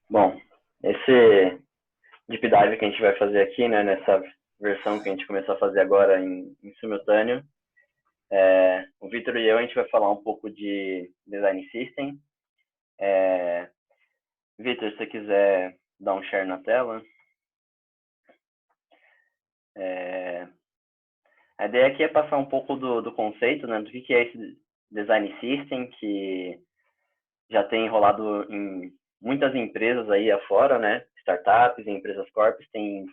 Bom, esse deep dive que a gente vai fazer aqui, né, nessa versão que a gente começou a fazer agora em simultâneo, o Vitor e eu, a gente vai falar um pouco de Design System. Vitor, se você quiser dar um share na tela. A ideia aqui é passar um pouco do conceito, né, do que é esse Design System, que já tem enrolado em muitas empresas aí afora, né, startups e empresas corpos têm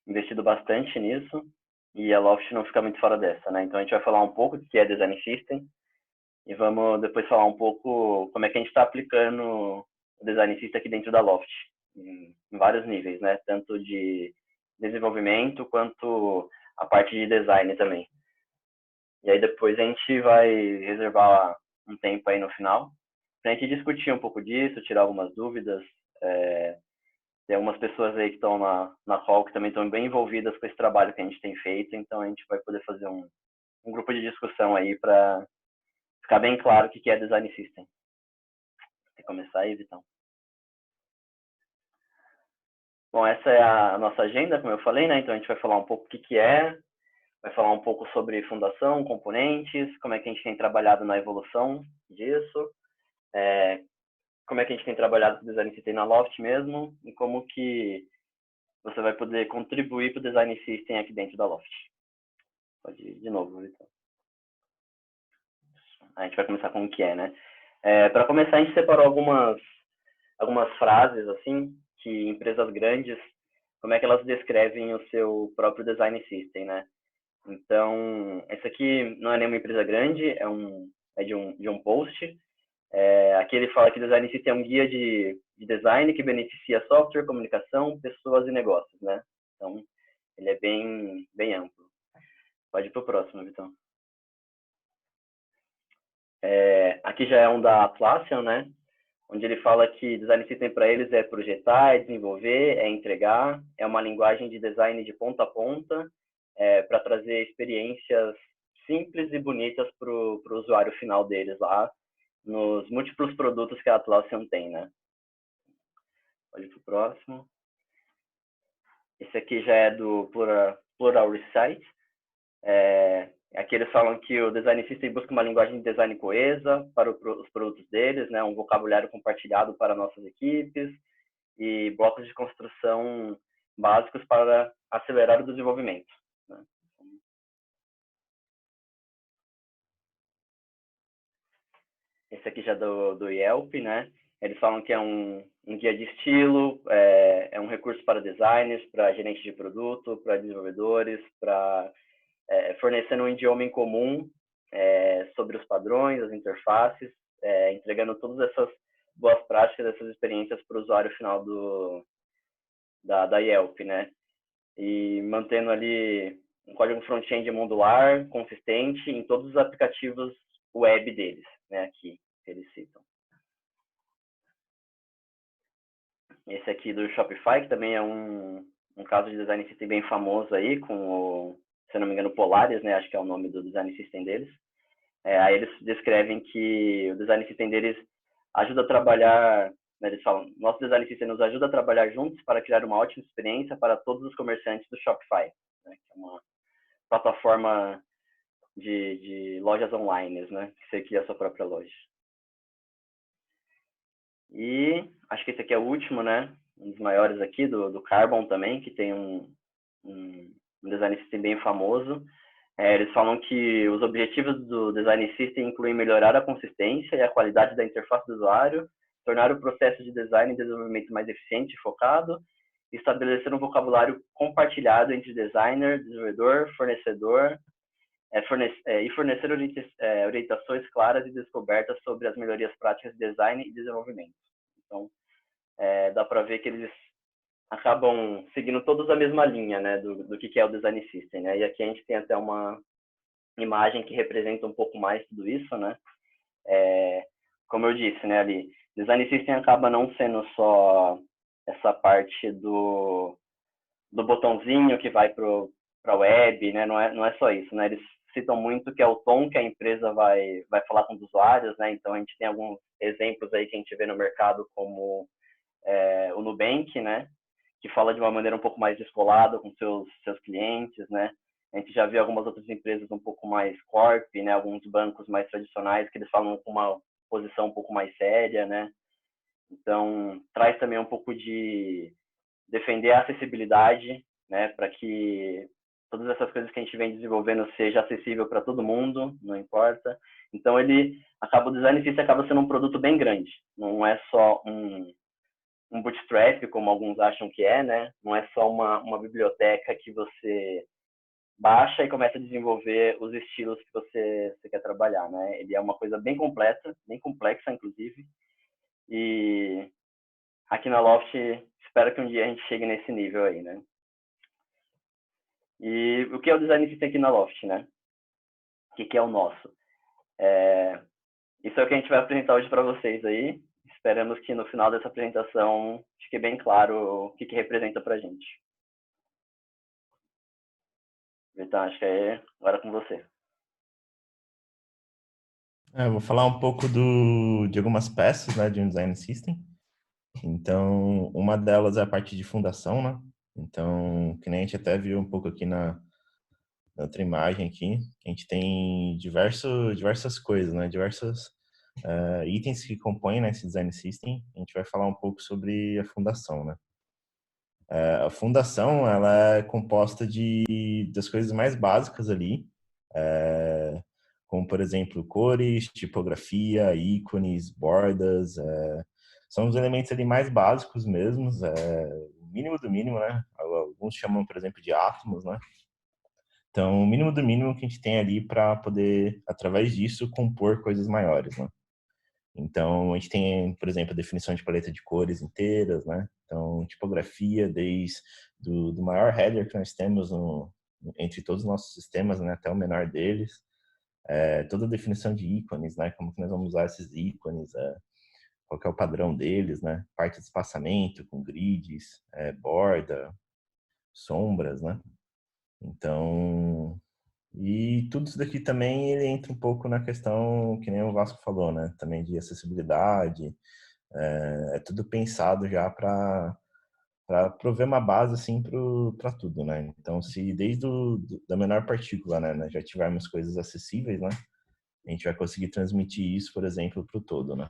investido bastante nisso, e a Loft não fica muito fora dessa, né? Então a gente vai falar um pouco do que é Design System e vamos depois falar um pouco como é que a gente está aplicando o Design System aqui dentro da Loft, em vários níveis, né? Tanto de desenvolvimento quanto a parte de design também. E aí depois a gente vai reservar um tempo aí no final para a gente discutir um pouco disso, tirar algumas dúvidas. Tem algumas pessoas aí que estão na call que também estão bem envolvidas com esse trabalho que a gente tem feito, então a gente vai poder fazer um grupo de discussão aí para ficar bem claro o que é Design System. Quer começar aí, Vitão? Bom, essa é a nossa agenda, como eu falei, né? Então a gente vai falar um pouco o que é, vai falar um pouco sobre fundação, componentes, como é que a gente tem trabalhado na evolução disso, como é que a gente tem trabalhado com o Design System na Loft mesmo, e como que você vai poder contribuir para o Design System aqui dentro da Loft. Pode ir de novo, Vitor. A gente vai começar com o que é, né? Para começar, a gente separou algumas frases, assim, que empresas grandes, como é que elas descrevem o seu próprio design system, né? Então, esse aqui não é nenhuma empresa grande, é de um post. Aqui ele fala que design system é um guia de design que beneficia software, comunicação, pessoas e negócios, né? Então, ele é bem amplo. Pode ir para o próximo, Vitão. Aqui já é um da Atlassian, né? Onde ele fala que design system para eles é projetar, é desenvolver, é entregar, é uma linguagem de design de ponta a ponta, para trazer experiências simples e bonitas para o usuário final deles lá, nos múltiplos produtos que a Atlassian tem, né? Pode ir para o próximo. Esse aqui já é do Plural Recite. Aqui eles falam que o Design System busca uma linguagem de design coesa para os produtos deles, né? Um vocabulário compartilhado para nossas equipes e blocos de construção básicos para acelerar o desenvolvimento, né? Esse aqui já é do Yelp, né? Eles falam que é um guia de estilo, é um recurso para designers, para gerentes de produto, para desenvolvedores, para fornecendo um idioma em comum sobre os padrões, as interfaces, entregando todas essas boas práticas, essas experiências para o usuário final da Yelp, né? E mantendo ali um código front-end modular, consistente em todos os aplicativos web deles, né? Aqui que eles citam. Esse aqui do Shopify, que também é um caso de design system bem famoso aí, com o, se não me engano, Polaris, né? Acho que é o nome do design system deles. Aí eles descrevem que o design system deles ajuda a trabalhar, né, eles falam, nosso design system nos ajuda a trabalhar juntos para criar uma ótima experiência para todos os comerciantes do Shopify, né, que é uma plataforma de lojas online, né, que você cria a sua própria loja. E acho que esse aqui é o último, né, um dos maiores aqui, do Carbon também, que tem um design system bem famoso. Eles falam que os objetivos do Design System incluem melhorar a consistência e a qualidade da interface do usuário, tornar o processo de design e desenvolvimento mais eficiente e focado, e estabelecer um vocabulário compartilhado entre designer, desenvolvedor, fornecedor, e fornecer orientações claras e descobertas sobre as melhorias práticas de design e desenvolvimento. Então, dá para ver que eles acabam seguindo todos a mesma linha, né, do que é o Design System, né? E aqui a gente tem até uma imagem que representa um pouco mais tudo isso, né? Como eu disse, né, ali, Design System acaba não sendo só essa parte do botãozinho que vai para a web, né? Não é só isso, né? Eles citam muito, que é o tom que a empresa vai falar com os usuários, né? Então a gente tem alguns exemplos aí que a gente vê no mercado, como o Nubank, né? Que fala de uma maneira um pouco mais descolada com seus clientes, né? A gente já viu algumas outras empresas um pouco mais corp, né? Alguns bancos mais tradicionais que eles falam com uma posição um pouco mais séria, né? Então, traz também um pouco de defender a acessibilidade, né? Para que todas essas coisas que a gente vem desenvolvendo seja acessível para todo mundo, não importa. Então, o design system acaba sendo um produto bem grande. Não é só um bootstrap, como alguns acham que é, né? Não é só uma biblioteca que você baixa e começa a desenvolver os estilos que você quer trabalhar, né? Ele é uma coisa bem completa, bem complexa, inclusive. E aqui na Loft, espero que um dia a gente chegue nesse nível aí, né? E o que é o design system aqui na Loft, né? O que é o nosso? Isso é o que a gente vai apresentar hoje para vocês aí. Esperamos que no final dessa apresentação fique bem claro o que representa para a gente. Então, acho que é agora com você. Eu vou falar um pouco de algumas peças, né, de um design system. Então, uma delas é a parte de fundação, né? Então, que nem a gente até viu um pouco aqui na outra imagem aqui, a gente tem diversas coisas, né? Diversos itens que compõem, né, esse design system. A gente vai falar um pouco sobre a fundação, né? A fundação, ela é composta das coisas mais básicas ali, como, por exemplo, cores, tipografia, ícones, bordas, são os elementos ali mais básicos mesmos, o mínimo do mínimo, né? Alguns chamam, por exemplo, de átomos, né? Então, o mínimo do mínimo que a gente tem ali para poder, através disso, compor coisas maiores, né? Então, a gente tem, por exemplo, a definição de paleta de cores inteiras, né? Então, tipografia, desde do maior header que nós temos entre todos os nossos sistemas, né, até o menor deles. Toda a definição de ícones, né? Como que nós vamos usar esses ícones, qual que é o padrão deles, né? Parte de espaçamento com grids, borda, sombras, né? Então, e tudo isso daqui também ele entra um pouco na questão, que nem o Vasco falou, né? Também de acessibilidade. É tudo pensado já para prover uma base assim para tudo, né? Então, se desde da menor partícula, né, nós já tivermos coisas acessíveis, né? A gente vai conseguir transmitir isso, por exemplo, para o todo, né?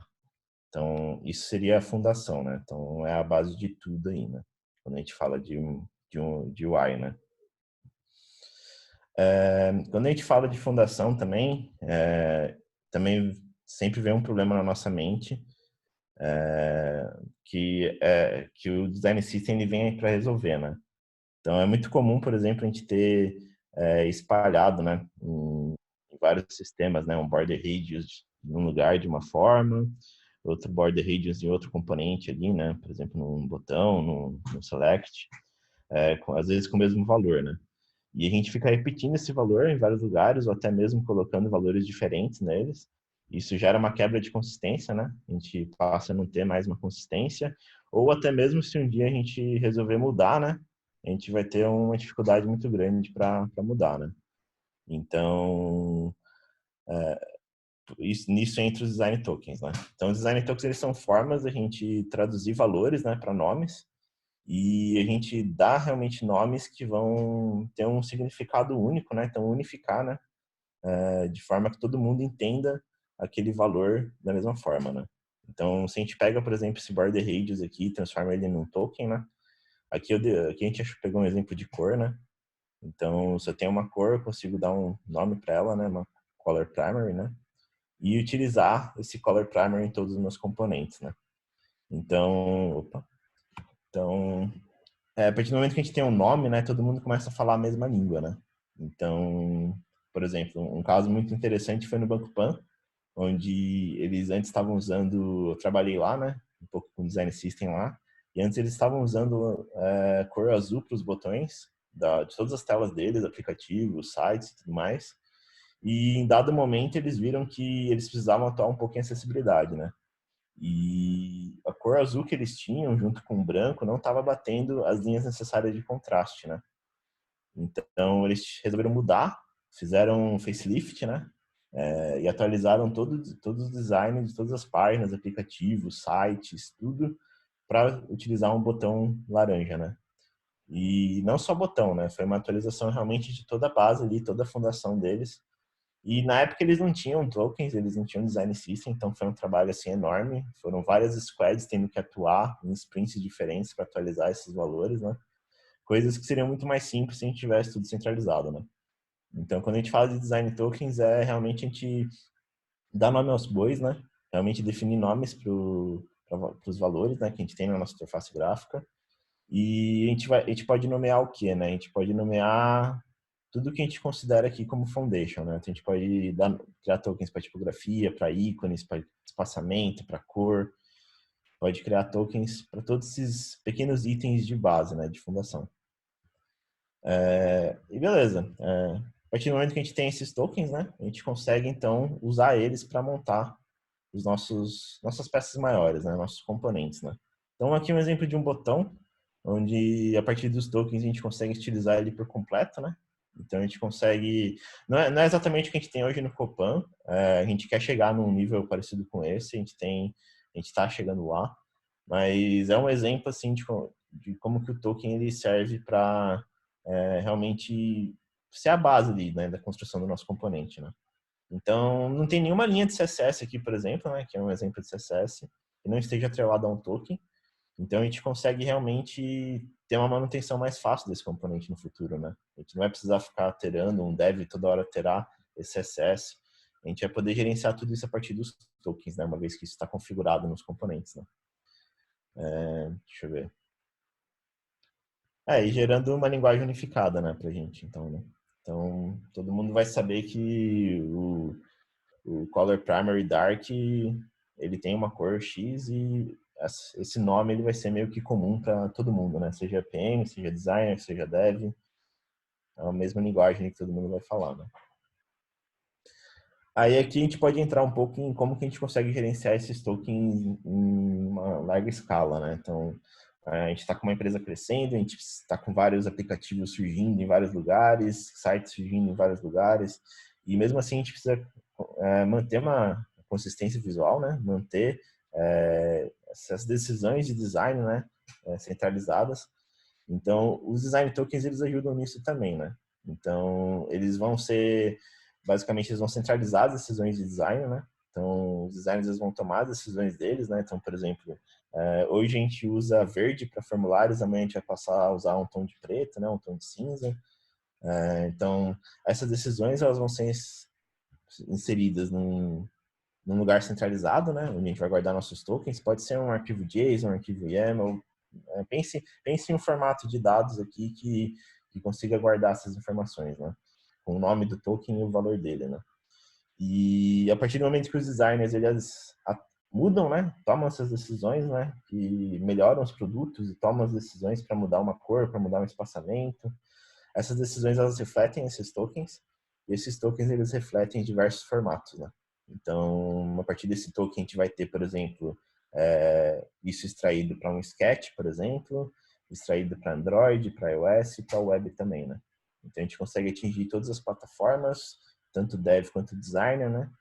Então, isso seria a fundação, né? Então, é a base de tudo aí, né? Quando a gente fala de UI, né? Quando a gente fala de fundação também, também sempre vem um problema na nossa mente, que o design system ele vem para resolver, né? Então é muito comum, por exemplo, a gente ter espalhado, né, em vários sistemas, né, um border radius em um lugar de uma forma, outro border radius em outro componente ali, né, por exemplo, num botão, no select, às vezes com o mesmo valor, né? E a gente fica repetindo esse valor em vários lugares, ou até mesmo colocando valores diferentes neles. Isso gera uma quebra de consistência, né? A gente passa a não ter mais uma consistência, ou até mesmo se um dia a gente resolver mudar, né? A gente vai ter uma dificuldade muito grande para mudar, né? Então, nisso entra os design tokens, né? Então, os design tokens eles são formas da gente traduzir valores, né, para nomes, e a gente dá realmente nomes que vão ter um significado único, né? Então, unificar, né? De forma que todo mundo entenda aquele valor da mesma forma, né? Então, se a gente pega, por exemplo, esse border radius aqui e transforma ele num token, né? Aqui a gente pegou um exemplo de cor, né? Então, se eu tenho uma cor, eu consigo dar um nome para ela, né? Uma color primary, né? E utilizar esse color primary em todos os meus componentes, né? Então, a partir do momento que a gente tem um nome, né, todo mundo começa a falar a mesma língua, né? Então, por exemplo, um caso muito interessante foi no Banco Pan, onde eles antes estavam usando, eu trabalhei lá, né, um pouco com design system lá, e antes eles estavam usando cor azul para os botões de todas as telas deles, aplicativos, sites e tudo mais. E em dado momento eles viram que eles precisavam atuar um pouco em acessibilidade, né? E a cor azul que eles tinham, junto com o branco, não estava batendo as linhas necessárias de contraste, né? Então, eles resolveram mudar fizeram um facelift, né? E atualizaram todos os designs de todas as páginas, aplicativos, sites, tudo para utilizar um botão laranja, né? E não só botão, né? Foi uma atualização realmente de toda a base ali, toda a fundação deles. E na época eles não tinham tokens, eles não tinham design system, então foi um trabalho assim enorme. Foram várias squads tendo que atuar em sprints diferentes para atualizar esses valores, né? Coisas que seriam muito mais simples se a gente tivesse tudo centralizado, né? Então, quando a gente fala de design tokens, é realmente a gente dar nome aos bois, né? Realmente definir nomes para os valores, né? Que a gente tem na nossa interface gráfica. E a gente pode nomear o quê, né? A gente pode nomear tudo que a gente considera aqui como foundation, né? Então, a gente pode criar tokens para tipografia, para ícones, para espaçamento, para cor. Pode criar tokens para todos esses pequenos itens de base, né? De fundação. E beleza. A partir do momento que a gente tem esses tokens, né? A gente consegue, então, usar eles para montar nossas peças maiores, né? Nossos componentes, né? Então, aqui um exemplo de um botão, onde a partir dos tokens a gente consegue estilizar ele por completo, né? Então, a gente consegue... Não é exatamente o que a gente tem hoje no Copan, a gente quer chegar num nível parecido com esse, a gente está chegando lá, mas é um exemplo, assim, de como que o token ele serve para realmente ser a base ali, né, da construção do nosso componente, né? Então, não tem nenhuma linha de CSS aqui, por exemplo, né, que é um exemplo de CSS, que não esteja atrelado a um token. Então, a gente consegue realmente ter uma manutenção mais fácil desse componente no futuro, né? A gente não vai precisar ficar alterando, um dev toda hora alterar esse CSS. A gente vai poder gerenciar tudo isso a partir dos tokens, né, uma vez que isso está configurado nos componentes, né? Deixa eu ver. E gerando uma linguagem unificada, né, pra gente, então, né? Então, todo mundo vai saber que o Color Primary Dark, ele tem uma cor X e esse nome ele vai ser meio que comum para todo mundo, né? Seja PM, seja designer, seja dev, é a mesma linguagem que todo mundo vai falar, né? Aí aqui a gente pode entrar um pouco em como que a gente consegue gerenciar esses tokens em uma larga escala, né? Então, a gente está com uma empresa crescendo, a gente está com vários aplicativos surgindo em vários lugares, sites surgindo em vários lugares, e mesmo assim a gente precisa manter uma consistência visual, né? Manter essas decisões de design, né? Centralizadas. Então, os design tokens eles ajudam nisso também, né? Então, basicamente, eles vão centralizar as decisões de design, né? Então, os designers eles vão tomar as decisões deles, né? Então, por exemplo, hoje a gente usa verde para formulários, amanhã a gente vai passar a usar um tom de preto, né? Um tom de cinza. Então, essas decisões elas vão ser inseridas num lugar centralizado, né? Onde a gente vai guardar nossos tokens. Pode ser um arquivo JSON, um arquivo YAML. Pense em um formato de dados aqui que consiga guardar essas informações, né? Com o nome do token e o valor dele, né? E a partir do momento que os designers eles mudam, né? Tomam essas decisões, né? Que melhoram os produtos e tomam as decisões para mudar uma cor, para mudar um espaçamento. Essas decisões elas refletem esses tokens e esses tokens eles refletem diversos formatos, né? Então, a partir desse token a gente vai ter, por exemplo, isso extraído para um sketch, por exemplo, extraído para Android, para iOS e para web também, né? Então a gente consegue atingir todas as plataformas, tanto dev quanto designer, né?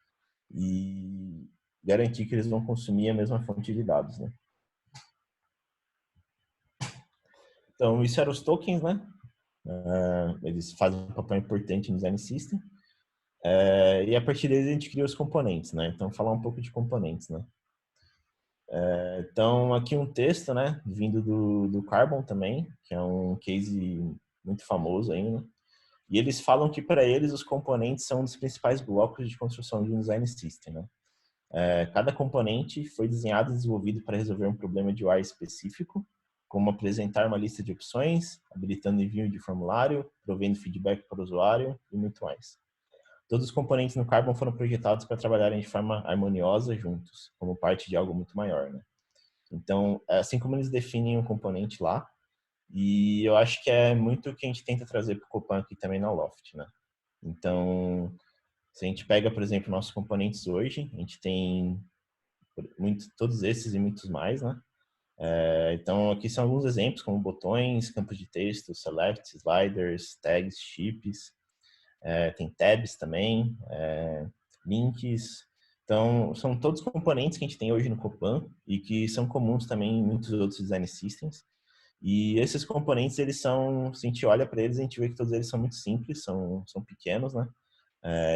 E garantir que eles vão consumir a mesma fonte de dados, né? Então, isso eram os tokens, né? Eles fazem um papel importante no design system. E a partir deles a gente cria os componentes, né? Então, falar um pouco de componentes, né? Então, aqui um texto, né? Vindo do Carbon também, que é um case muito famoso ainda. E eles falam que para eles os componentes são um dos principais blocos de construção de um design system, né? Cada componente foi desenhado e desenvolvido para resolver um problema de UI específico, como apresentar uma lista de opções, habilitando envio de formulário, provendo feedback para o usuário e muito mais. Todos os componentes no Carbon foram projetados para trabalharem de forma harmoniosa juntos, como parte de algo muito maior, né? Então, assim como eles definem um componente lá, e eu acho que é muito o que a gente tenta trazer para o Copan aqui também na Loft, né? Então, se a gente pega, por exemplo, nossos componentes hoje, a gente tem todos esses e muitos mais, né? Então, aqui são alguns exemplos, como botões, campos de texto, select, sliders, tags, chips. tem tabs também, links. Então, são todos componentes que a gente tem hoje no Copan e que são comuns também em muitos outros design systems. E esses componentes, eles são, se a gente olha para eles, a gente vê que todos eles são muito simples, são pequenos, né?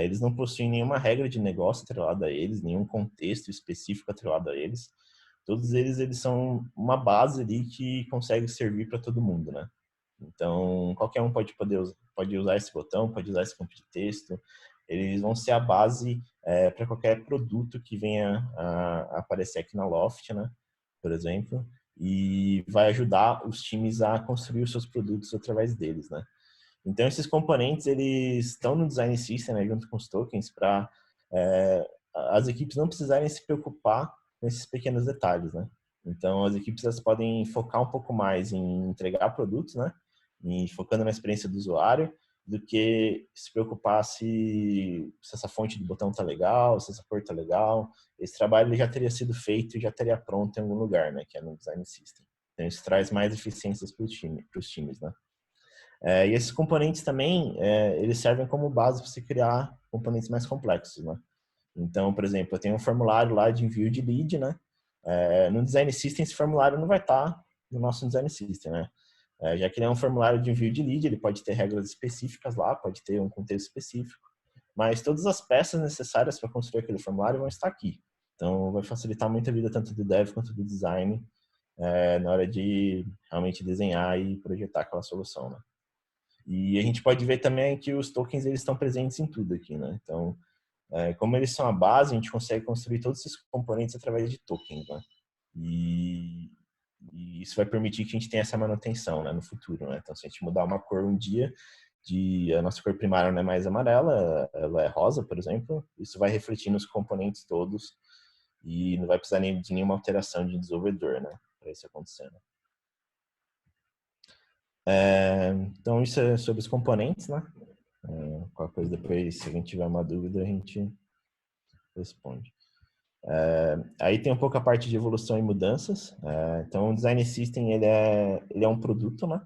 Eles não possuem nenhuma regra de negócio atrelada a eles, nenhum contexto específico atrelado a eles. Todos eles são uma base ali que consegue servir para todo mundo, né? Então, qualquer um pode usar esse botão, pode usar esse campo de texto. Eles vão ser a base para qualquer produto que venha a aparecer aqui na Loft, né? Por exemplo. E vai ajudar os times a construir os seus produtos através deles, né? Então, esses componentes, eles estão no Design System, né, junto com os tokens, para as equipes não precisarem se preocupar com esses pequenos detalhes, né? Então, as equipes elas podem focar um pouco mais em entregar produtos, né? E focando na experiência do usuário, do que se preocupar se essa fonte de botão tá legal, se essa cor tá legal. Esse trabalho ele já teria sido feito e já teria pronto em algum lugar, né? Que é no Design System. Então, isso traz mais eficiências para os times, né? E esses componentes também, eles servem como base para você criar componentes mais complexos, né? Então, por exemplo, eu tenho um formulário lá de envio de lead, né? No Design System, esse formulário não vai estar no nosso Design System, né? Já que ele é um formulário de envio de lead, ele pode ter regras específicas lá, pode ter um contexto específico, mas todas as peças necessárias para construir aquele formulário vão estar aqui. Então, vai facilitar muito a vida tanto do dev quanto do design na hora de realmente desenhar e projetar aquela solução, né? E a gente pode ver também que os tokens eles estão presentes em tudo aqui, né? Então, como eles são a base, a gente consegue construir todos esses componentes através de tokens, né? E, e isso vai permitir que a gente tenha essa manutenção, né, no futuro, né? Então, se a gente mudar uma cor um dia, a nossa cor primária não é mais amarela, ela é rosa, por exemplo, isso vai refletir nos componentes todos e não vai precisar de nenhuma alteração de desenvolvedor, né, para isso acontecer. Né? Então, isso é sobre os componentes, né? Qualquer coisa depois, se a gente tiver uma dúvida, a gente responde. Aí tem um pouco a parte de evolução e mudanças. Então, o Design System, ele é um produto, né?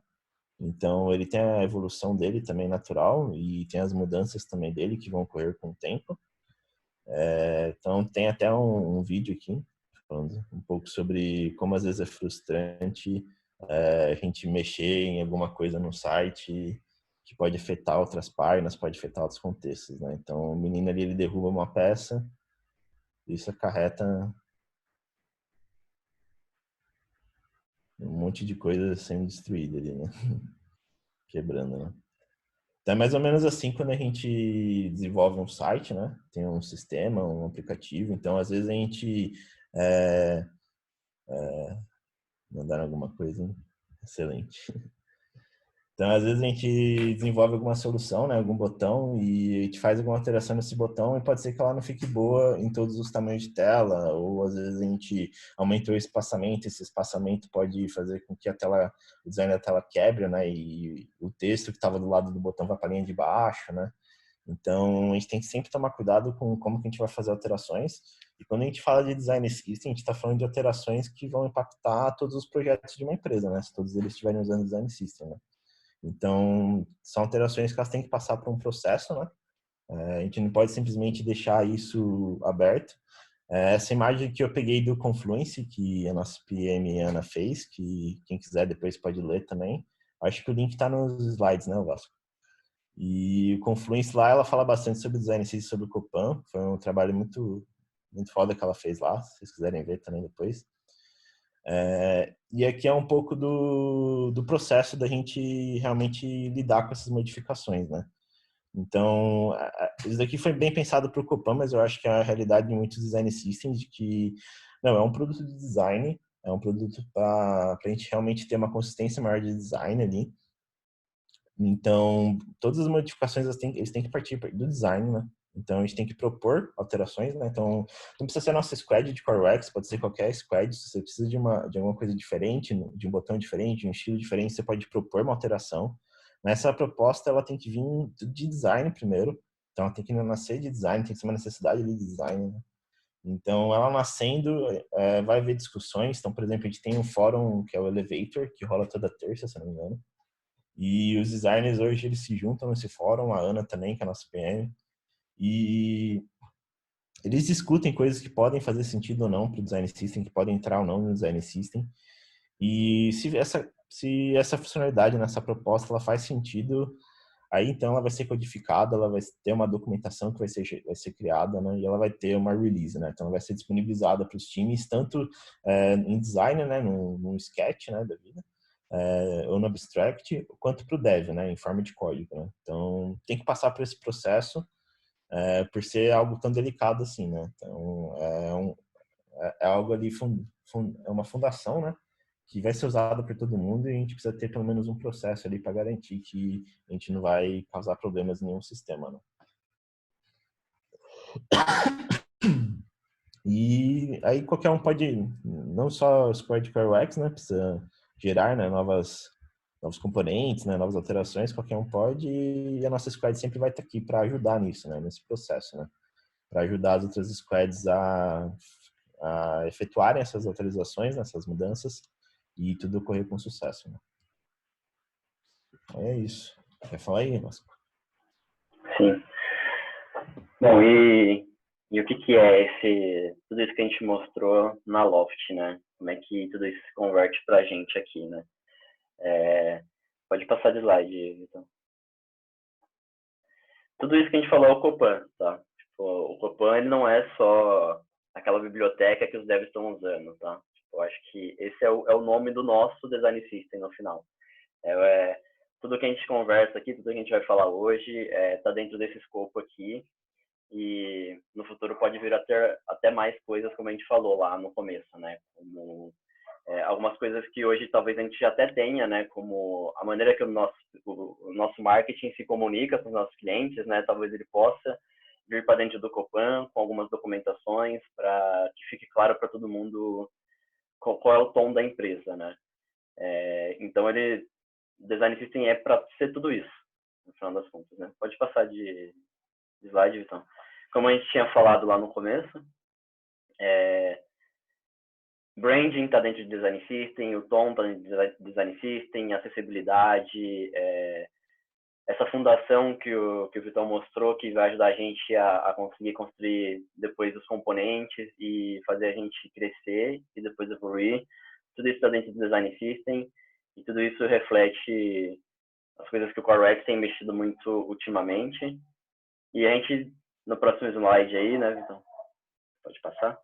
Então, ele tem a evolução dele também natural e tem as mudanças também dele que vão ocorrer com o tempo. Então, tem até um vídeo aqui falando um pouco sobre como às vezes é frustrante a gente mexer em alguma coisa no site que pode afetar outras páginas, pode afetar outros contextos, né? Então, o menino ali, ele derruba uma peça, isso acarreta um monte de coisa sendo destruída ali, né? Quebrando, né? Então, é mais ou menos assim quando a gente desenvolve um site, né? Tem um sistema, um aplicativo. Então, às vezes a gente mandar alguma coisa, hein? Excelente. Então, às vezes a gente desenvolve alguma solução, né, algum botão e a gente faz alguma alteração nesse botão e pode ser que ela não fique boa em todos os tamanhos de tela, ou às vezes a gente aumentou o espaçamento, esse espaçamento pode fazer com que o design da tela quebre, né, e o texto que estava do lado do botão vai para a linha de baixo, né. Então, a gente tem que sempre tomar cuidado com como que a gente vai fazer alterações. E quando a gente fala de design system, a gente está falando de alterações que vão impactar todos os projetos de uma empresa, né? Se todos eles estiverem usando design system, né? Então, são alterações que elas têm que passar por um processo, né? A gente não pode simplesmente deixar isso aberto. Essa imagem que eu peguei do Confluence, que a nossa PM Ana fez, que quem quiser depois pode ler também. Acho que o link está nos slides, né, Vasco? E o Confluence lá, ela fala bastante sobre design e sobre o Copan. Foi um trabalho muito, muito foda que ela fez lá, se vocês quiserem ver também depois. E aqui é um pouco do processo da gente realmente lidar com essas modificações, né? Então, isso daqui foi bem pensado para o Copan, mas eu acho que é a realidade de muitos design systems de que, não, é um produto de design, é um produto para a gente realmente ter uma consistência maior de design ali. Então, todas as modificações eles têm que partir do design, né? Então, a gente tem que propor alterações, né? Então, não precisa ser a nossa squad de CoreX, pode ser qualquer squad. Se você precisa de alguma coisa diferente, de um botão diferente, de um estilo diferente, você pode propor uma alteração. Mas essa proposta, ela tem que vir de design primeiro. Então, ela tem que nascer de design, tem que ser uma necessidade de design, né? Então, ela nascendo, vai haver discussões. Então, por exemplo, a gente tem um fórum que é o Elevator, que rola toda terça, se não me engano. E os designers hoje eles se juntam nesse fórum, a Ana também, que é a nossa PM, e eles discutem coisas que podem fazer sentido ou não para o design system, que podem entrar ou não no design system. E se essa funcionalidade nessa proposta ela faz sentido, aí então ela vai ser codificada, ela vai ter uma documentação que vai ser criada, né? E ela vai ter uma release, né? Então ela vai ser disponibilizada para os times, tanto em design, né? Num sketch, né? Da vida, ou no abstract, quanto para o dev, né? Em forma de código, né? Então tem que passar por esse processo, por ser algo tão delicado assim, né? Então é algo ali, é uma fundação, né? Que vai ser usada por todo mundo e a gente precisa ter pelo menos um processo ali para garantir que a gente não vai causar problemas em nenhum sistema, né? E aí qualquer um pode, não só o Squad CoreWex, né? Precisa gerar, né? Novos componentes, né? Novas alterações, qualquer um pode, e a nossa squad sempre vai estar aqui para ajudar nisso, né? Nesse processo, né? Para ajudar as outras squads a efetuarem essas atualizações, né? Essas mudanças, e tudo ocorrer com sucesso, né? É isso. Quer falar aí, Vasco? Sim. Bom, e o que é tudo isso que a gente mostrou na Loft, né? Como é que tudo isso se converte para a gente aqui, né? Pode passar de slide, Vitor. Tudo isso que a gente falou é o Copan, tá? Tipo, o Copan ele não é só aquela biblioteca que os devs estão usando, tá? Tipo, eu acho que esse é o nome do nosso design system no final. Tudo que a gente conversa aqui, tudo que a gente vai falar hoje está dentro desse escopo aqui, e no futuro pode vir até mais coisas, como a gente falou lá no começo, né? Como algumas coisas que hoje talvez a gente até tenha, né? Como a maneira que o nosso marketing se comunica com os nossos clientes, né? Talvez ele possa vir para dentro do Copan com algumas documentações para que fique claro para todo mundo qual é o tom da empresa, né? Então Design System é para ser tudo isso, no final das contas, né? Pode passar de slide, Vitão. Como a gente tinha falado lá no começo, branding está dentro de Design System, o tom está dentro de Design System, acessibilidade, essa fundação que o Vitão mostrou, que vai ajudar a gente a conseguir construir depois os componentes e fazer a gente crescer e depois evoluir. Tudo isso está dentro do Design System e tudo isso reflete as coisas que o CoreWex tem mexido muito ultimamente. E a gente, no próximo slide aí, né, Vitão? Pode passar.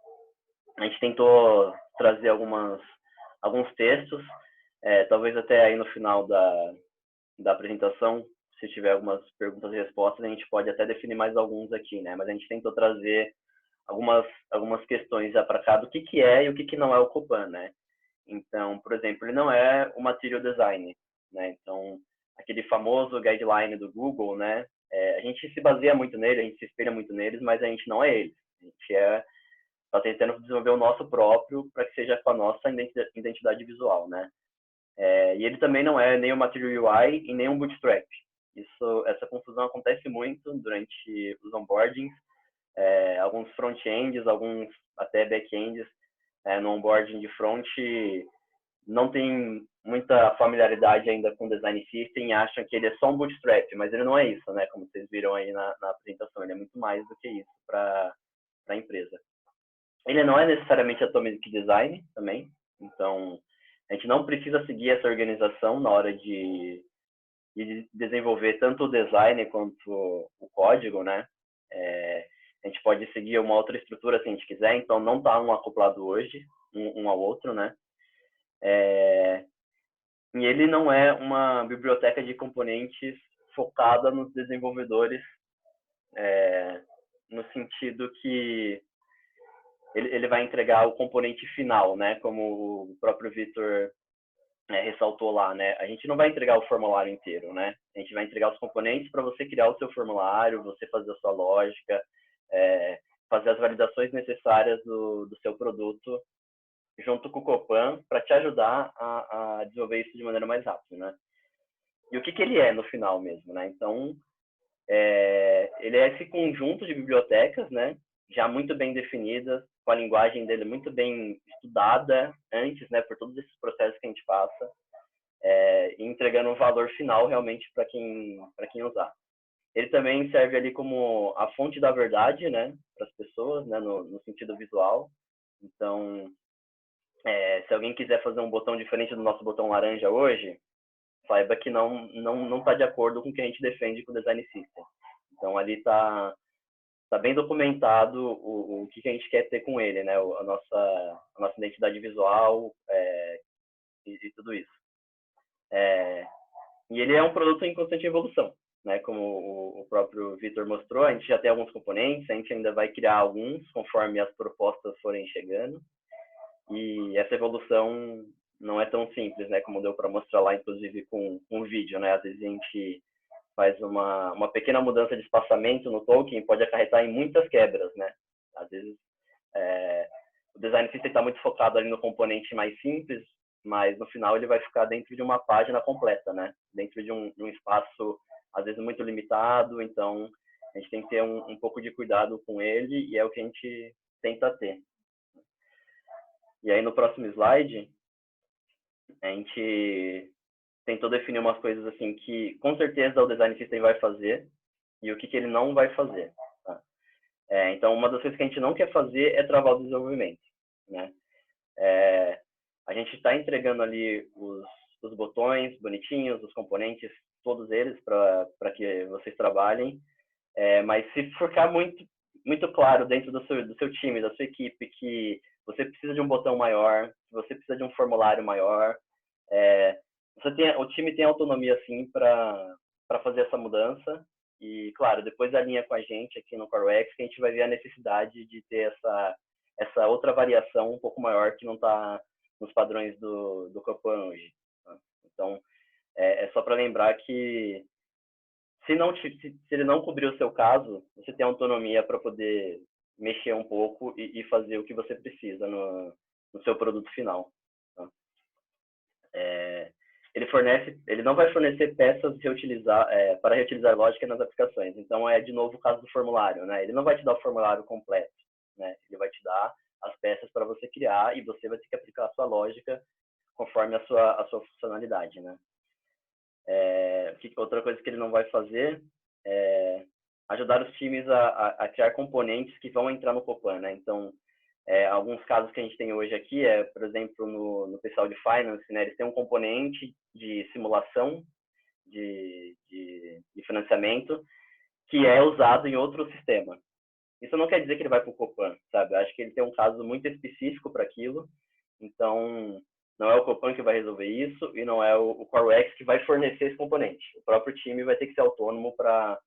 A gente tentou trazer alguns textos, talvez até aí no final da apresentação, se tiver algumas perguntas e respostas, a gente pode até definir mais alguns aqui, né? Mas a gente tentou trazer algumas questões já para cá do que é e o que não é o Copan, né? Então, por exemplo, ele não é o material design, né? Então, aquele famoso guideline do Google, né? A gente se baseia muito nele, a gente se espelha muito neles, mas a gente não é eles. A gente está tentando desenvolver o nosso próprio para que seja com a nossa identidade visual, né? E ele também não é nem o Material UI e nem um Bootstrap. Essa confusão acontece muito durante os onboardings, alguns front-ends, alguns até back-ends no onboarding de front não tem muita familiaridade ainda com Design System e acham que ele é só um Bootstrap, mas ele não é isso, né? Como vocês viram aí na apresentação, ele é muito mais do que isso para a empresa. Ele não é necessariamente Atomic Design também, então a gente não precisa seguir essa organização na hora de desenvolver tanto o design quanto o código, né? A gente pode seguir uma outra estrutura se a gente quiser, então não está um acoplado hoje, um ao outro, né? E ele não é uma biblioteca de componentes focada nos desenvolvedores, no sentido que ele vai entregar o componente final, né? Como o próprio Vitor ressaltou lá, né? A gente não vai entregar o formulário inteiro, né? A gente vai entregar os componentes para você criar o seu formulário, você fazer a sua lógica, fazer as validações necessárias do seu produto junto com o Copan para te ajudar a desenvolver isso de maneira mais rápida, né? E o que ele é no final mesmo, né? Então, ele é esse conjunto de bibliotecas, né? Já muito bem definidas, com a linguagem dele muito bem estudada antes, né? Por todos esses processos que a gente passa. e entregando um valor final realmente para quem usar. Ele também serve ali como a fonte da verdade, né, para as pessoas, né, no sentido visual. Então, se alguém quiser fazer um botão diferente do nosso botão laranja hoje, saiba que não está de acordo com o que a gente defende com o Design System. Então, ali está bem documentado o que a gente quer ter com ele, né, a nossa identidade visual e tudo isso. E ele é um produto em constante evolução, né? Como o próprio Vitor mostrou, a gente já tem alguns componentes, a gente ainda vai criar alguns conforme as propostas forem chegando. E essa evolução não é tão simples, né? Como deu para mostrar lá, inclusive com um vídeo, né? Às vezes a gente faz uma pequena mudança de espaçamento no token, pode acarretar em muitas quebras, né? Às vezes o design system está muito focado ali no componente mais simples, mas no final ele vai ficar dentro de uma página completa, né? Dentro de um espaço, às vezes, muito limitado, então a gente tem que ter um pouco de cuidado com ele e é o que a gente tenta ter. E aí no próximo slide, a gente tentou definir umas coisas assim que com certeza o design system vai fazer e o que ele não vai fazer. Tá? Então uma das coisas que a gente não quer fazer é travar o desenvolvimento, né? A gente está entregando ali os botões bonitinhos, os componentes, todos eles para que vocês trabalhem, mas se ficar muito claro dentro do seu time, da sua equipe, que você precisa de um botão maior, que você precisa de um formulário maior, o time tem autonomia sim para fazer essa mudança e, claro, depois alinha com a gente aqui no CoreUX que a gente vai ver a necessidade de ter essa outra variação um pouco maior que não está nos padrões do Copan hoje. Tá? Então, é só para lembrar que se ele não cobrir o seu caso, você tem autonomia para poder mexer um pouco e fazer o que você precisa no seu produto final. Tá? Ele não vai fornecer peças para reutilizar lógica nas aplicações. Então, de novo o caso do formulário, né? Ele não vai te dar o formulário completo, né? Ele vai te dar as peças para você criar e você vai ter que aplicar a sua lógica conforme a sua funcionalidade, né? Outra coisa que ele não vai fazer é ajudar os times a criar componentes que vão entrar no Copan, né? Então, alguns casos que a gente tem hoje aqui por exemplo, no pessoal de Finance, né? Eles têm um componente de simulação de financiamento que é usado em outro sistema. Isso não quer dizer que ele vai para o Copan, sabe? Eu acho que ele tem um caso muito específico para aquilo, então não é o Copan que vai resolver isso e não é o CoreUX que vai fornecer esse componente. O próprio time vai ter que ser autônomo para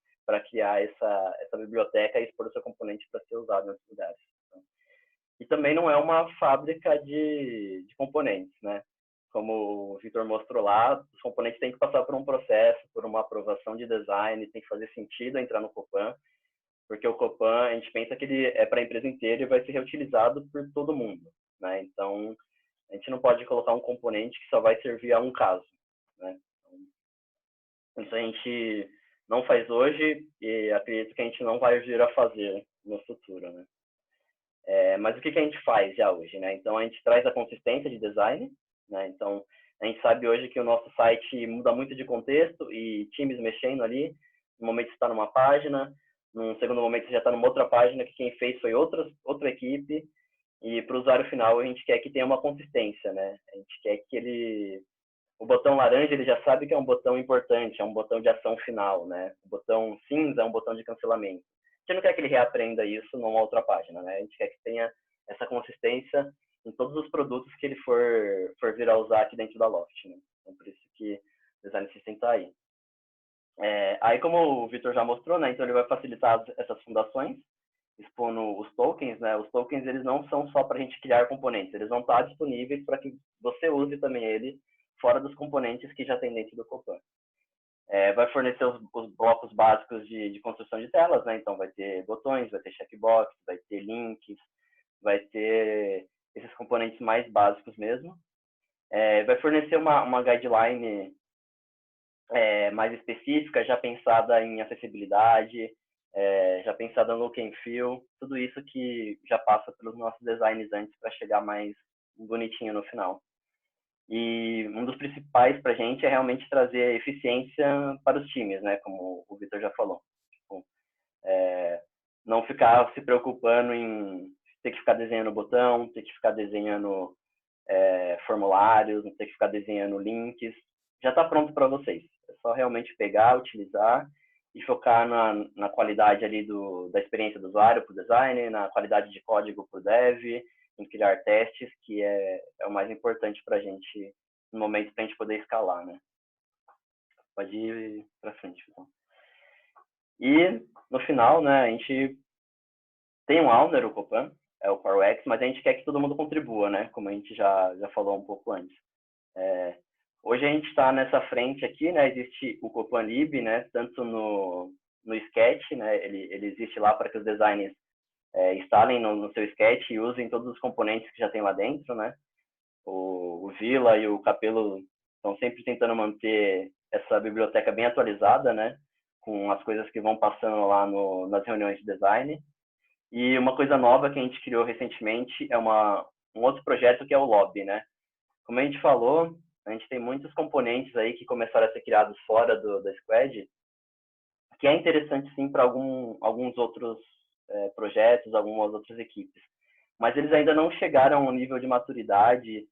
criar essa biblioteca e expor o seu componente para ser usado nesses lugares. E também não é uma fábrica de componentes, né? Como o Vitor mostrou lá, os componentes têm que passar por um processo, por uma aprovação de design, tem que fazer sentido entrar no Copan, porque o Copan, a gente pensa que ele é para a empresa inteira e vai ser reutilizado por todo mundo, né? Então, a gente não pode colocar um componente que só vai servir a um caso, né? Isso a gente não faz hoje e acredito que a gente não vai vir a fazer no futuro, né? Mas o que a gente faz já hoje, né? Então, a gente traz a consistência de design, né? Então, a gente sabe hoje que o nosso site muda muito de contexto e times mexendo ali. No momento está numa página, num segundo momento você já está numa outra página que quem fez foi outra equipe. E para o usuário final, a gente quer que tenha uma consistência, né? A gente quer que o botão laranja, ele já sabe que é um botão importante, é um botão de ação final, né? O botão cinza é um botão de cancelamento. A gente não quer que ele reaprenda isso numa outra página, né? A gente quer que tenha essa consistência em todos os produtos que ele for vir a usar aqui dentro da Loft, né? Então, por isso que o Design System está aí. Aí, como o Vitor já mostrou, né? Então, ele vai facilitar essas fundações, expondo os tokens, né? Os tokens, eles não são só para a gente criar componentes, eles vão estar disponíveis para que você use também ele fora dos componentes que já tem dentro do Copan. Vai fornecer os blocos básicos de construção de telas, né? Então, vai ter botões, vai ter checkbox, vai ter links, vai ter esses componentes mais básicos mesmo. Vai fornecer uma guideline mais específica, já pensada em acessibilidade, já pensada no look and feel, tudo isso que já passa pelos nossos designs antes para chegar mais bonitinho no final. E um dos principais para a gente é realmente trazer eficiência para os times, né? Como o Vitor já falou. Tipo, não ficar se preocupando em ter que ficar desenhando botão, ter que ficar desenhando formulários, não ter que ficar desenhando links. Já está pronto para vocês. É só realmente pegar, utilizar e focar na qualidade ali da experiência do usuário para o design, na qualidade de código para o dev, em criar testes, que é o mais importante para a gente no momento para a gente poder escalar, né? Pode ir para frente, então. E no final, né, a gente tem um owner, o Copan, é o PowerX, mas a gente quer que todo mundo contribua, né? Como a gente já falou um pouco antes. Hoje a gente está nessa frente aqui, né? Existe o Copan Lib, né? Tanto no Sketch, né? Ele existe lá para que os designers instalem no seu Sketch e usem todos os componentes que já tem lá dentro, né? O Vila e o Capelo estão sempre tentando manter essa biblioteca bem atualizada, né? Com as coisas que vão passando lá nas reuniões de design. E uma coisa nova que a gente criou recentemente é um outro projeto que é o Lobby, né? Como a gente falou, a gente tem muitos componentes aí que começaram a ser criados fora da Squad, que é interessante sim para alguns outros projetos, algumas outras equipes. Mas eles ainda não chegaram a um nível de maturidade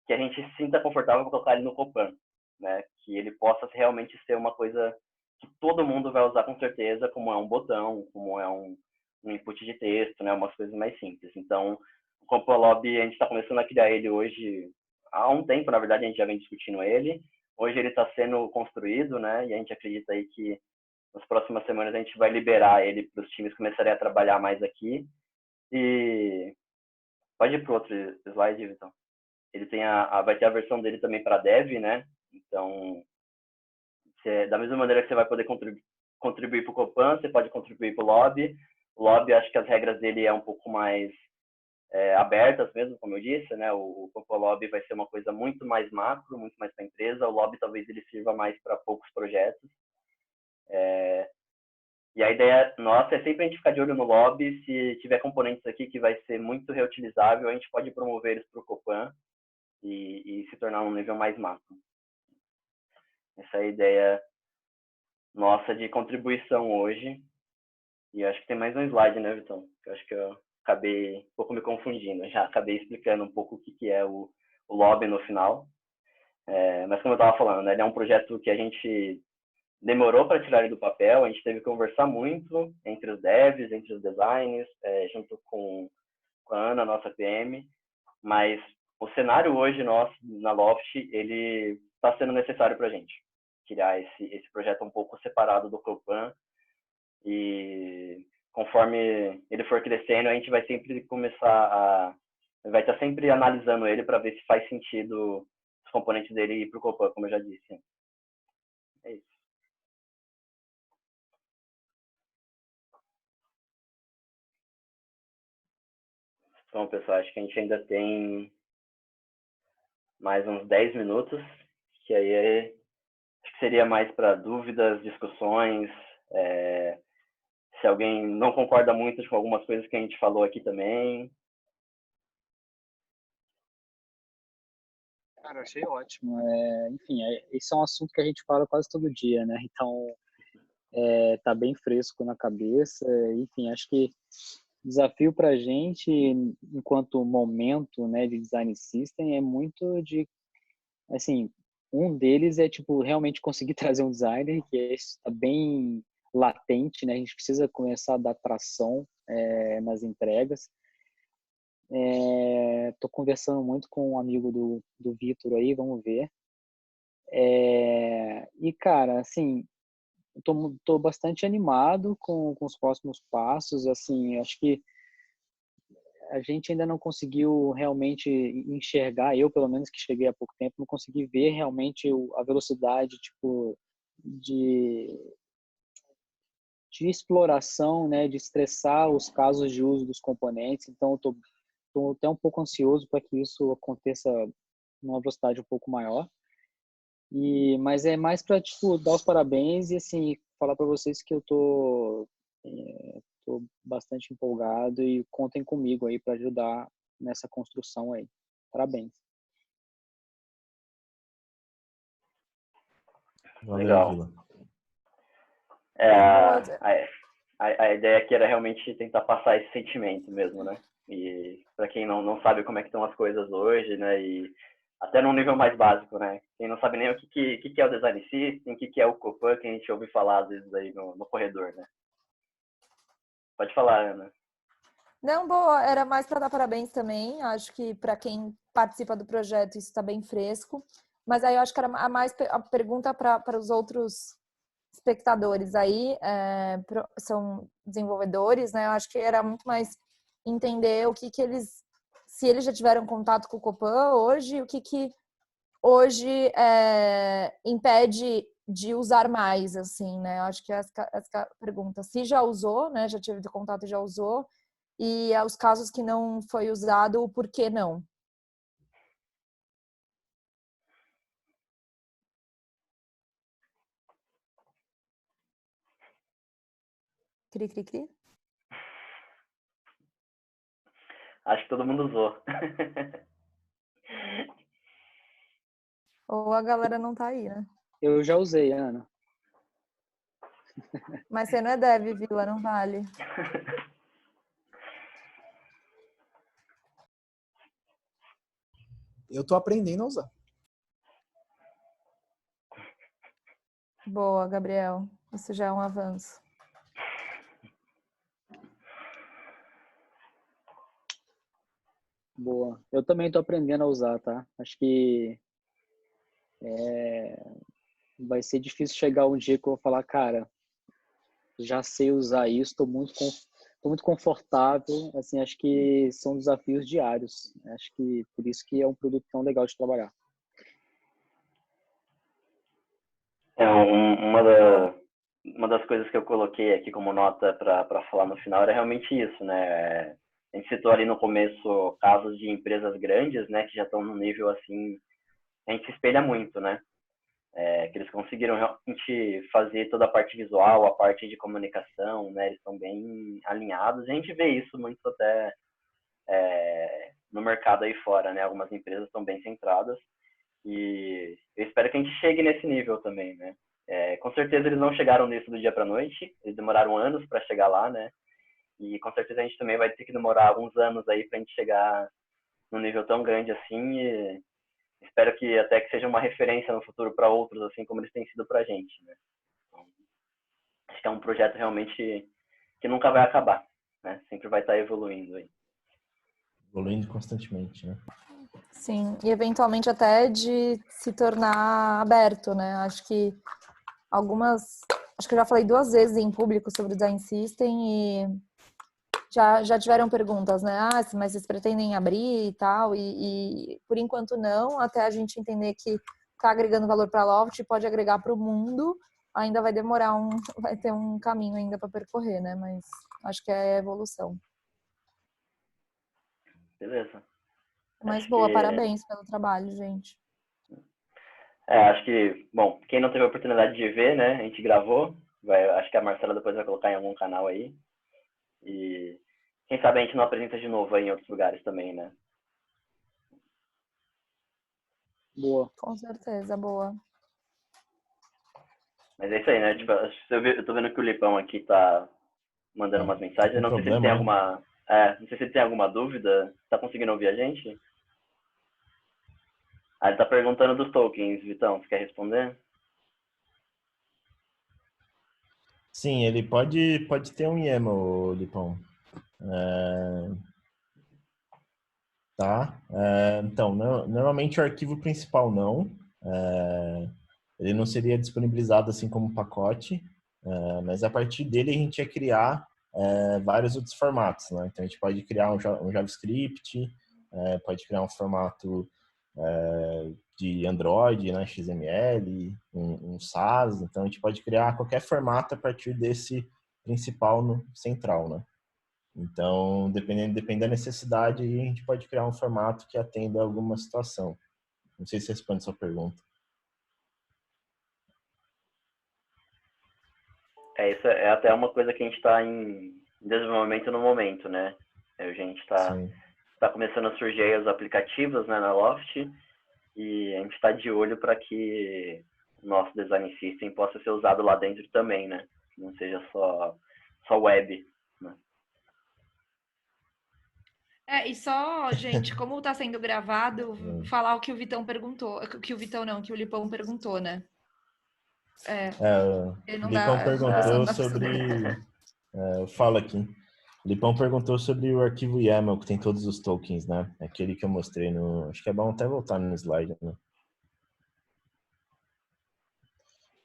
que a gente se sinta confortável para colocar ele no Copan, né? Que ele possa realmente ser uma coisa que todo mundo vai usar com certeza, como é um botão, como é um input de texto, né? Umas coisas mais simples. Então, o Copan Lobby, a gente está começando a criar ele hoje, há um tempo, na verdade, a gente já vem discutindo ele. Hoje ele está sendo construído, né? E a gente acredita aí que nas próximas semanas a gente vai liberar ele para os times começarem a trabalhar mais aqui. E pode ir para o outro slide, Vitor. Ele tem vai ter a versão dele também para dev, né? Então, da mesma maneira que você vai poder contribuir para o Copan, você pode contribuir para o Lobby. O Lobby, acho que as regras dele é um pouco mais abertas mesmo, como eu disse, né? O Copan Lobby vai ser uma coisa muito mais macro, muito mais para a empresa. O Lobby talvez ele sirva mais para poucos projetos. E a ideia nossa é sempre a gente ficar de olho no Lobby. Se tiver componentes aqui que vai ser muito reutilizável, a gente pode promover eles para o Copan e se tornar um nível mais macro. Essa é a ideia nossa de contribuição hoje. E acho que tem mais um slide, né, Vitão? Eu acho que eu acabei um pouco me confundindo. Já acabei explicando um pouco o que é o Lobby no final. Mas como eu estava falando, né, ele é um projeto que a gente demorou para tirar ele do papel. A gente teve que conversar muito entre os devs, entre os designers, junto com a Ana, nossa PM. Mas o cenário hoje nosso na Loft, ele está sendo necessário para a gente criar esse projeto um pouco separado do Copan, e conforme ele for crescendo, a gente vai sempre vai estar sempre analisando ele para ver se faz sentido os componentes dele ir para o Copan, como eu já disse. É isso. Então, pessoal, acho que a gente ainda tem mais uns 10 minutos, que aí acho que seria mais para dúvidas, discussões, se alguém não concorda muito com algumas coisas que a gente falou aqui também. Cara, achei ótimo. Enfim, esse é um assunto que a gente fala quase todo dia, né? Então, tá bem fresco na cabeça. Enfim, acho que o desafio para a gente, enquanto momento, né, de design system, é muito de, assim, um deles é, tipo, realmente conseguir trazer um designer que está bem latente, né? A gente precisa começar a dar tração nas entregas. Tô conversando muito com um amigo do Vitor aí, vamos ver. E, cara, assim, tô bastante animado com os próximos passos. Assim, acho que a gente ainda não conseguiu realmente enxergar, eu pelo menos que cheguei há pouco tempo, não consegui ver realmente a velocidade, tipo, de exploração, né, de estressar os casos de uso dos componentes. Então, eu tô até um pouco ansioso para que isso aconteça numa velocidade um pouco maior. Mas é mais para, tipo, dar os parabéns e, assim, falar para vocês que eu tô bastante empolgado e contem comigo aí para ajudar nessa construção aí. Parabéns. Valeu, Legal. Vila. A ideia aqui era realmente tentar passar esse sentimento mesmo, né? E para quem não sabe como é que estão as coisas hoje, né? E até num nível mais básico, né? Quem não sabe nem o que é o Design System, o que é o Copan, que a gente ouve falar às vezes aí no corredor, né? Pode falar, Ana. Não, boa, era mais para dar parabéns também. Acho que para quem participa do projeto isso está bem fresco. Mas aí eu acho que era a pergunta para os outros espectadores aí, são desenvolvedores, né? Eu acho que era muito mais entender o que eles, se eles já tiveram contato com o Copan hoje, o que hoje impede de usar mais, assim, né? Eu acho que essa pergunta, se já usou, né? Já tive contato e já usou, e os casos que não foi usado, o porquê não. Cri, cri, cri. Acho que todo mundo usou. Ou a galera não tá aí, né? Eu já usei, Ana. Mas você não é dev, Vila, não vale. Eu tô aprendendo a usar. Boa, Gabriel. Isso já é um avanço. Boa. Eu também tô aprendendo a usar, tá? Acho que vai ser difícil chegar um dia que eu vou falar, cara, já sei usar isso, tô muito confortável. Assim, acho que são desafios diários. Acho que por isso que é um produto tão legal de trabalhar. Uma das coisas que eu coloquei aqui como nota para falar no final era realmente isso, né? A gente citou ali no começo casos de empresas grandes, né, que já estão no nível assim, a gente se espelha muito, né? Que eles conseguiram realmente fazer toda a parte visual, a parte de comunicação, né? Eles estão bem alinhados. A gente vê isso muito até no mercado aí fora, né? Algumas empresas estão bem centradas e eu espero que a gente chegue nesse nível também, né? Com certeza eles não chegaram nisso do dia para noite, eles demoraram anos para chegar lá, né? E com certeza a gente também vai ter que demorar alguns anos aí para a gente chegar num nível tão grande assim e espero que até que seja uma referência no futuro para outros, assim como eles têm sido para a gente, né? Então, acho que é um projeto realmente que nunca vai acabar, né? Sempre vai estar evoluindo aí. Evoluindo constantemente, né? Sim, e eventualmente até de se tornar aberto, né? Acho que acho que eu já falei 2 vezes em público sobre o Design System e já tiveram perguntas, né? Ah, mas vocês pretendem abrir e tal, e por enquanto não, até a gente entender que tá agregando valor para a Loft, pode agregar para o mundo, ainda vai demorar vai ter um caminho ainda para percorrer, né? Mas acho que é evolução. Beleza. Mas Acho boa, que parabéns pelo trabalho, gente. acho que, bom, quem não teve a oportunidade de ver, né, a gente gravou, acho que a Marcela depois vai colocar em algum canal aí, e quem sabe a gente não apresenta de novo aí em outros lugares também, né. Boa. Com certeza, boa. Mas é isso aí, né, tipo, eu tô vendo que o Lipão aqui tá mandando umas mensagens, eu não sei se ele tem alguma, não sei se ele tem alguma dúvida, tá conseguindo ouvir a gente? Ah, ele tá perguntando dos tokens, Vitão, você quer responder? Sim, ele pode ter um YAML, Lipão. Tá? Então, normalmente o arquivo principal não. Ele não seria disponibilizado assim como pacote, mas a partir dele a gente ia criar vários outros formatos, né? Então a gente pode criar um JavaScript, pode criar um formato de Android, né? XML, um SAS. Então a gente pode criar qualquer formato a partir desse principal central, né? Então, dependendo da necessidade, a gente pode criar um formato que atenda a alguma situação. Não sei se responde a sua pergunta. Isso é até uma coisa que a gente está em desenvolvimento no momento, né? A gente está começando a surgir aí os aplicativos, né, na Loft, e a gente está de olho para que nosso design system possa ser usado lá dentro também, né? Não seja só web, né? E só, gente, como está sendo gravado, falar o que o Vitão perguntou, que o Vitão não, que o Lipão perguntou, né? O Não Lipão dá, perguntou não sobre... eu falo aqui. O Lipão perguntou sobre o arquivo YAML, que tem todos os tokens, né? Aquele que eu mostrei no... Acho que é bom até voltar no slide, né?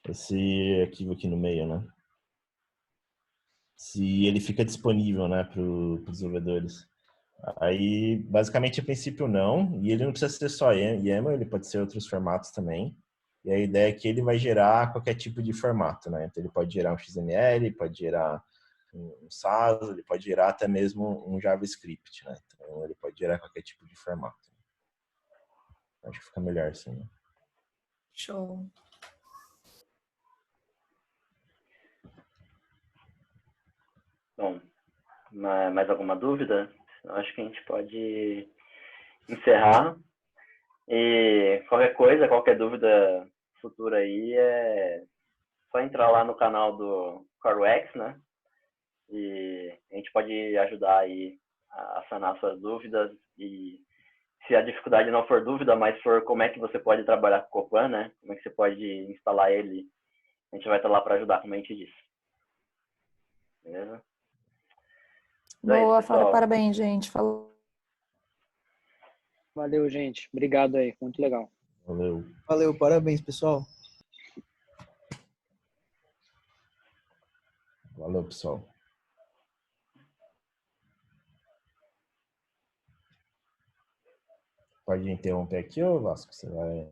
Esse arquivo aqui no meio, né? Se ele fica disponível, né, para os desenvolvedores. Aí, basicamente, a princípio não, e ele não precisa ser só YAML, ele pode ser outros formatos também. E a ideia é que ele vai gerar qualquer tipo de formato, né? Então, ele pode gerar um XML, pode gerar um SAS, ele pode gerar até mesmo um JavaScript, né? Então, ele pode gerar qualquer tipo de formato. Acho que fica melhor assim, né? Show. Bom, mais alguma dúvida? Acho que a gente pode encerrar. E qualquer coisa, qualquer dúvida futura aí, é só entrar lá no canal do CoreUX, né? E a gente pode ajudar aí a sanar suas dúvidas. E se a dificuldade não for dúvida, mas for como é que você pode trabalhar com o Copan, né? Como é que você pode instalar ele, a gente vai estar lá para ajudar, como a gente disse. Beleza? Boa, parabéns, gente. Falou. Valeu, gente. Obrigado aí. Muito legal. Valeu. Valeu, parabéns, pessoal. Valeu, pessoal. Pode interromper aqui, ô Vasco? Você vai...